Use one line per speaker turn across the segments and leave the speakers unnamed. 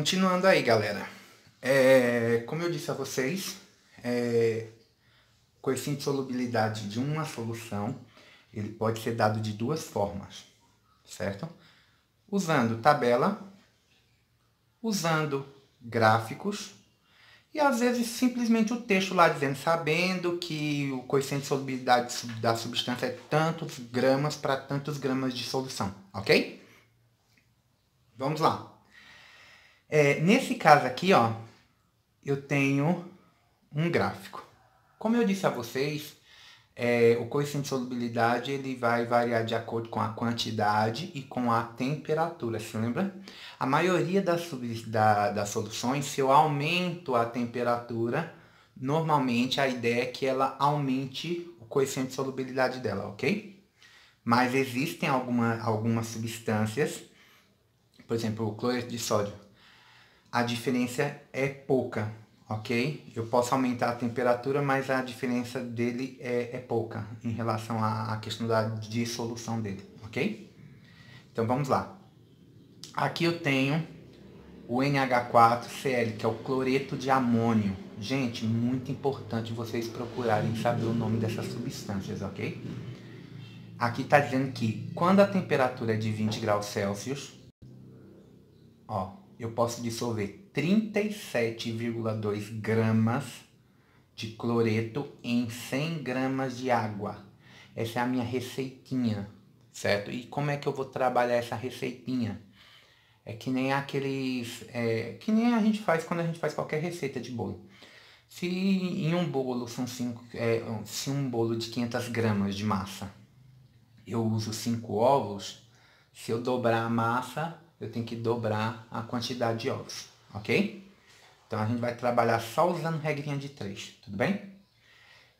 Continuando aí, galera. Como eu disse a vocês, o coeficiente de solubilidade de uma solução, ele pode ser dado de duas formas, certo? Usando tabela, usando gráficos e às vezes simplesmente o texto lá dizendo, sabendo que o coeficiente de solubilidade da substância é tantos gramas para tantos gramas de solução, ok? Vamos lá. Nesse caso aqui, ó, eu tenho um gráfico. Como eu disse a vocês, o coeficiente de solubilidade ele vai variar de acordo com a quantidade e com a temperatura, se lembra? A maioria das soluções, se eu aumento a temperatura, normalmente a ideia é que ela aumente o coeficiente de solubilidade dela, ok? Mas existem algumas substâncias, por exemplo, o cloreto de sódio, a diferença é pouca, ok? Eu posso aumentar a temperatura, mas a diferença dele é pouca em relação à questão da dissolução dele, ok? Então vamos lá. Aqui eu tenho o NH4Cl, que é o cloreto de amônio. Gente, muito importante vocês procurarem saber o nome dessas substâncias, ok? Aqui está dizendo que quando a temperatura é de 20 graus Celsius, ó, eu posso dissolver 37,2 gramas de cloreto em 100 gramas de água. Essa é a minha receitinha, certo? E como é que eu vou trabalhar essa receitinha? É que nem que nem a gente faz quando a gente faz qualquer receita de bolo. Se em um bolo se um bolo de 500 gramas de massa, eu uso 5 ovos, se eu dobrar a massa, eu tenho que dobrar a quantidade de ovos, ok? Então a gente vai trabalhar só usando regrinha de 3, tudo bem?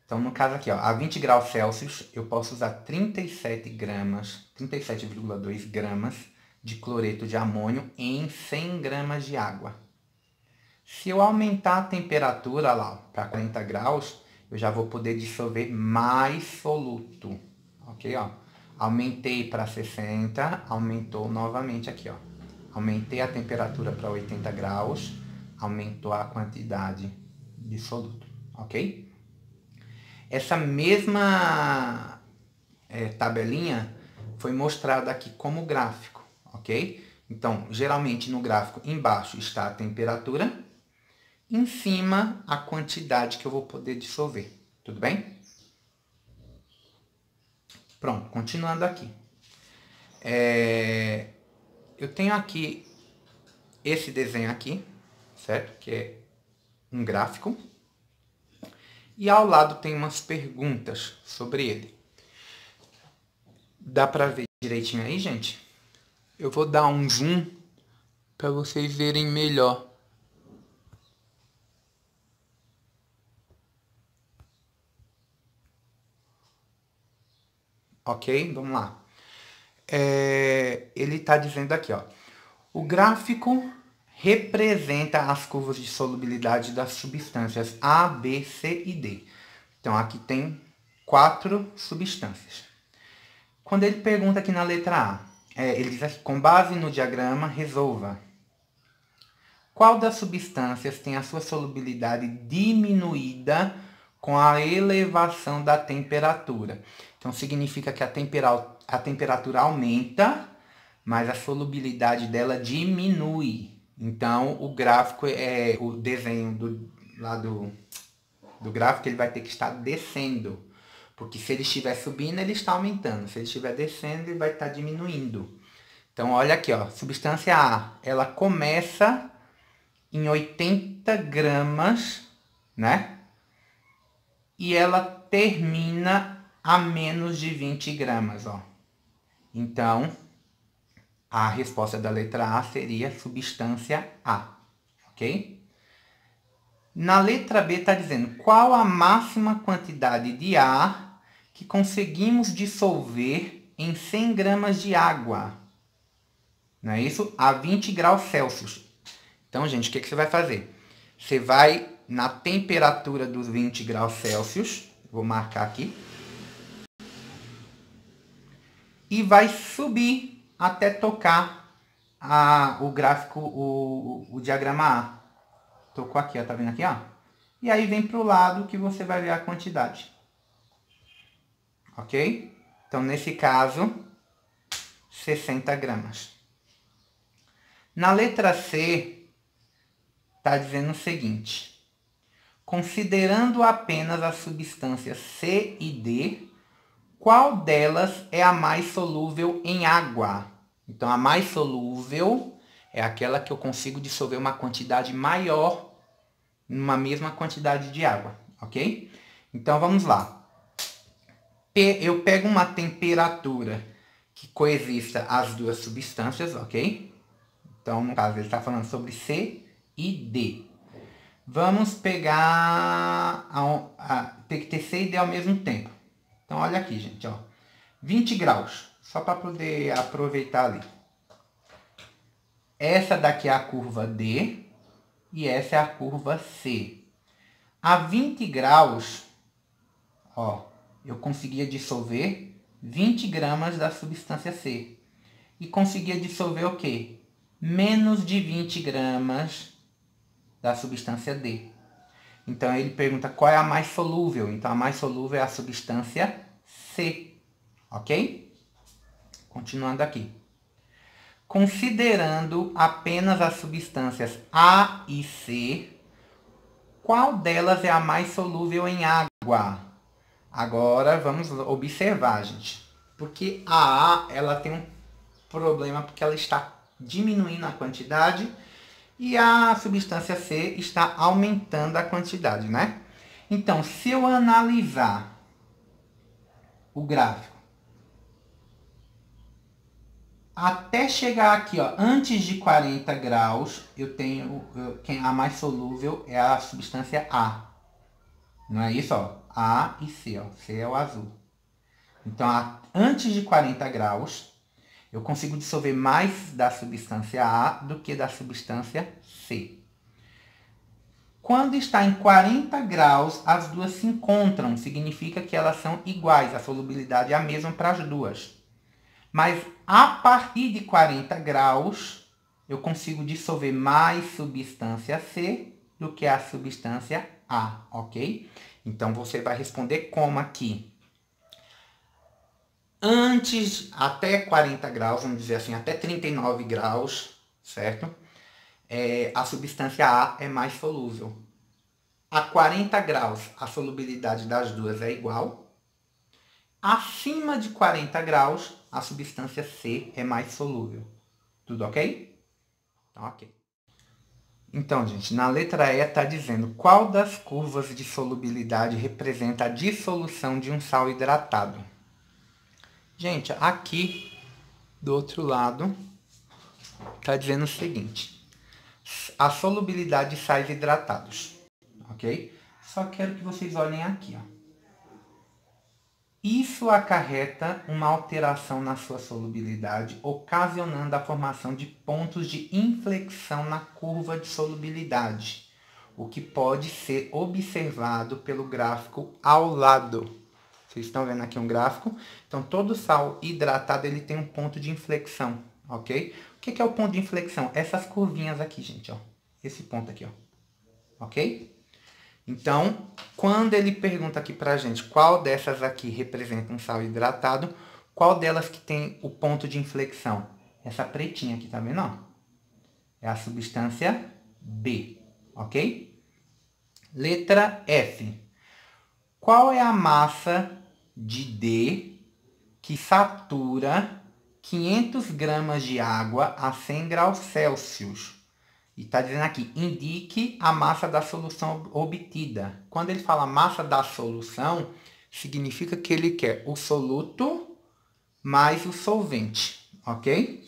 Então no caso aqui, ó, a 20 graus Celsius, eu posso usar 37,2 gramas de cloreto de amônio em 100 gramas de água. Se eu aumentar a temperatura lá para 40 graus, eu já vou poder dissolver mais soluto, ok? Ó, aumentei para 60, aumentou novamente aqui, ó. Aumentei a temperatura para 80 graus, aumentou a quantidade de soluto, ok? Essa mesma tabelinha foi mostrada aqui como gráfico, ok? Então, geralmente no gráfico embaixo está a temperatura, em cima a quantidade que eu vou poder dissolver, tudo bem? Pronto, continuando aqui. Eu tenho aqui esse desenho aqui, certo? Que é um gráfico. E ao lado tem umas perguntas sobre ele. Dá para ver direitinho aí, gente? Eu vou dar um zoom para vocês verem melhor. Ok? Vamos lá. Ele está dizendo aqui, ó. O gráfico representa as curvas de solubilidade das substâncias A, B, C e D. Então, aqui tem 4 substâncias. Quando ele pergunta aqui na letra A, ele diz assim, com base no diagrama, resolva. Qual das substâncias tem a sua solubilidade diminuída com a elevação da temperatura? Então, significa que a temperatura aumenta, mas a solubilidade dela diminui. Então, o gráfico, o desenho do gráfico, ele vai ter que estar descendo. Porque se ele estiver subindo, ele está aumentando. Se ele estiver descendo, ele vai estar diminuindo. Então, olha aqui, ó, substância A, ela começa em 80 gramas, né? E ela termina a menos de 20 gramas, ó. Então, a resposta da letra A seria substância A, ok? Na letra B está dizendo qual a máxima quantidade de ar que conseguimos dissolver em 100 gramas de água. Não é isso? A 20 graus Celsius. Então, gente, o que você vai fazer? Você vai na temperatura dos 20 graus Celsius, vou marcar aqui, e vai subir até tocar o gráfico, o diagrama A. Tocou aqui, ó, tá vendo aqui, ó? E aí vem para o lado que você vai ver a quantidade. Ok? Então, nesse caso, 60 gramas. Na letra C, está dizendo o seguinte. Considerando apenas as substâncias C e D, qual delas é a mais solúvel em água? Então, a mais solúvel é aquela que eu consigo dissolver uma quantidade maior numa mesma quantidade de água, ok? Então, vamos lá. Eu pego uma temperatura que coexista as duas substâncias, ok? Então, no caso, ele está falando sobre C e D. Vamos pegar tem que ter C e D ao mesmo tempo. Então, olha aqui, gente, ó. 20 graus, só para poder aproveitar ali. Essa daqui é a curva D e essa é a curva C. A 20 graus, ó, eu conseguia dissolver 20 gramas da substância C. E conseguia dissolver o quê? Menos de 20 gramas da substância D. Então, ele pergunta qual é a mais solúvel. Então, a mais solúvel é a substância C. Ok? Continuando aqui. Considerando apenas as substâncias A e C, qual delas é a mais solúvel em água? Agora, vamos observar, gente. Porque a A, ela tem um problema porque ela está diminuindo a quantidade e a substância C está aumentando a quantidade, né? Então, se eu analisar o gráfico até chegar aqui, ó, antes de 40 graus, a mais solúvel é a substância A. Não é isso, ó? A e C, ó. C é o azul. Então, antes de 40 graus, eu consigo dissolver mais da substância A do que da substância C. Quando está em 40 graus, as duas se encontram. Significa que elas são iguais. A solubilidade é a mesma para as duas. Mas a partir de 40 graus, eu consigo dissolver mais substância C do que a substância A, ok? Então, você vai responder como aqui. Até 40 graus, vamos dizer assim, até 39 graus, certo? A substância A é mais solúvel. A 40 graus, a solubilidade das duas é igual. Acima de 40 graus, a substância C é mais solúvel. Tudo ok? Ok. Então, gente, na letra E está dizendo qual das curvas de solubilidade representa a dissolução de um sal hidratado. Gente, aqui do outro lado está dizendo o seguinte. A solubilidade de sais hidratados. Ok? Só quero que vocês olhem aqui, ó. Isso acarreta uma alteração na sua solubilidade, ocasionando a formação de pontos de inflexão na curva de solubilidade, o que pode ser observado pelo gráfico ao lado. Vocês estão vendo aqui um gráfico? Então, todo sal hidratado ele tem um ponto de inflexão, ok? O que é o ponto de inflexão? Essas curvinhas aqui, gente, ó. Esse ponto aqui, ó. Ok? Então, quando ele pergunta aqui pra gente qual dessas aqui representa um sal hidratado, qual delas que tem o ponto de inflexão? Essa pretinha aqui, tá vendo? É a substância B, ok? Letra F. Qual é a massa de D que satura 500 gramas de água a 100 graus Celsius? E está dizendo aqui, indique a massa da solução obtida. Quando ele fala massa da solução, significa que ele quer o soluto mais o solvente, ok?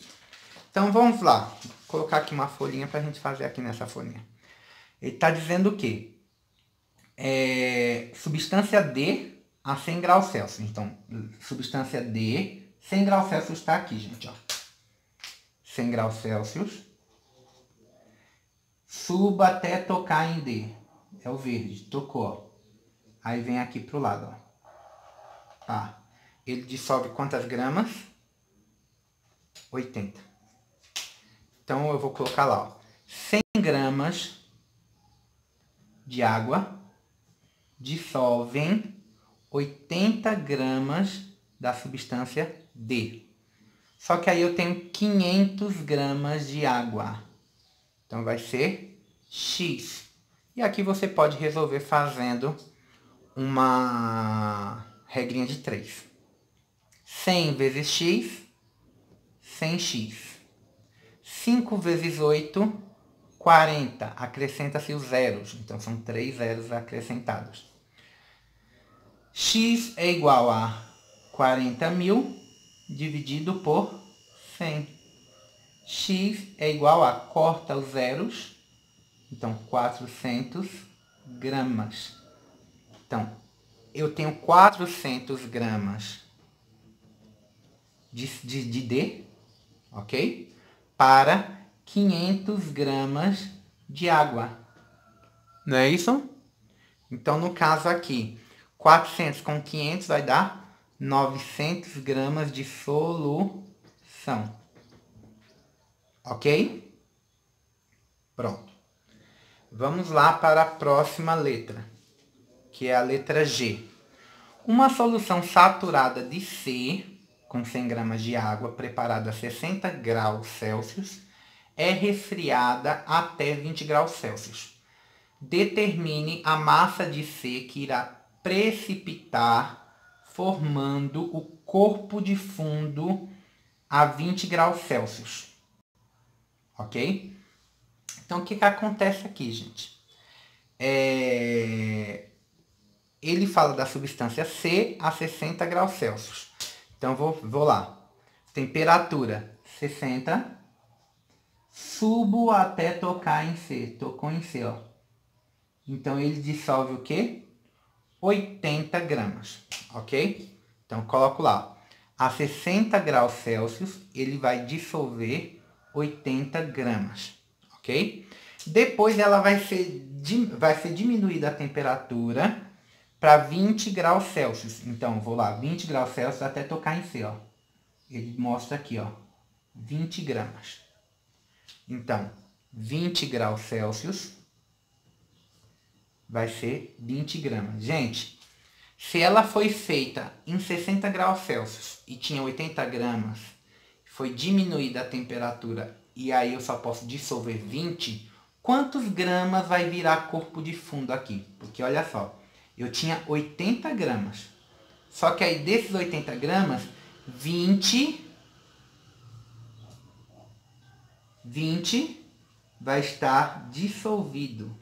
Então, vamos lá. Vou colocar aqui uma folhinha para a gente fazer aqui nessa folhinha. Ele está dizendo o quê? Substância D a 100 graus Celsius. Então, substância D, 100 graus Celsius está aqui, gente. Ó. 100 graus Celsius. Suba até tocar em D. É o verde. Tocou. Aí vem aqui pro lado. Ó. Tá. Ele dissolve quantas gramas? 80. Então, eu vou colocar lá, ó, 100 gramas de água dissolvem 80 gramas da substância D. Só que aí eu tenho 500 gramas de água. Então, vai ser X. E aqui você pode resolver fazendo uma regrinha de 3. 100 vezes X, 100x. 5 vezes 8, 40. Acrescenta-se os zeros. Então, são 3 zeros acrescentados. X é igual a 40.000 dividido por 100. X é igual a, corta os zeros, então 400 gramas. Então, eu tenho 400 gramas de D, ok? Para 500 gramas de água. Não é isso? Então, no caso aqui, 400 com 500 vai dar 900 gramas de solução. Ok? Pronto. Vamos lá para a próxima letra, que é a letra G. Uma solução saturada de C, com 100 gramas de água, preparada a 60 graus Celsius, é resfriada até 20 graus Celsius. Determine a massa de C que irá precipitar, formando o corpo de fundo a 20 graus Celsius. Ok? Então, o que acontece aqui, gente? Ele fala da substância C a 60 graus Celsius. Então, vou lá. Temperatura 60. Subo até tocar em C. Tocou em C, ó. Então, ele dissolve o quê? 80 gramas. Ok? Então, coloco lá. A 60 graus Celsius, ele vai dissolver 80 gramas. Ok? Depois, ela vai ser diminuída a temperatura para 20 graus Celsius. Então, vou lá, 20 graus Celsius até tocar em C, ó. Ele mostra aqui, ó, 20 gramas. Então, 20 graus Celsius vai ser 20 gramas. Gente, se ela foi feita em 60 graus Celsius e tinha 80 gramas, foi diminuída a temperatura e aí eu só posso dissolver 20, quantos gramas vai virar corpo de fundo aqui? Porque olha só, eu tinha 80 gramas. Só que aí desses 80 gramas, 20 vai estar dissolvido.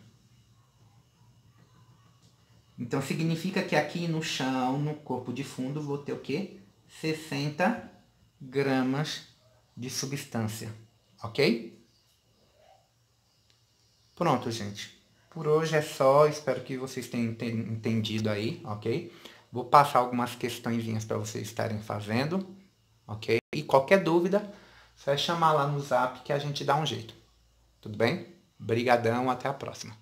Então significa que aqui no chão, no corpo de fundo, vou ter o quê? 60 gramas de substância. Ok? Pronto, gente. Por hoje é só. Espero que vocês tenham entendido aí, ok? Vou passar algumas questõezinhas para vocês estarem fazendo, ok? E qualquer dúvida, só é chamar lá no Zap que a gente dá um jeito. Tudo bem? Brigadão, até a próxima.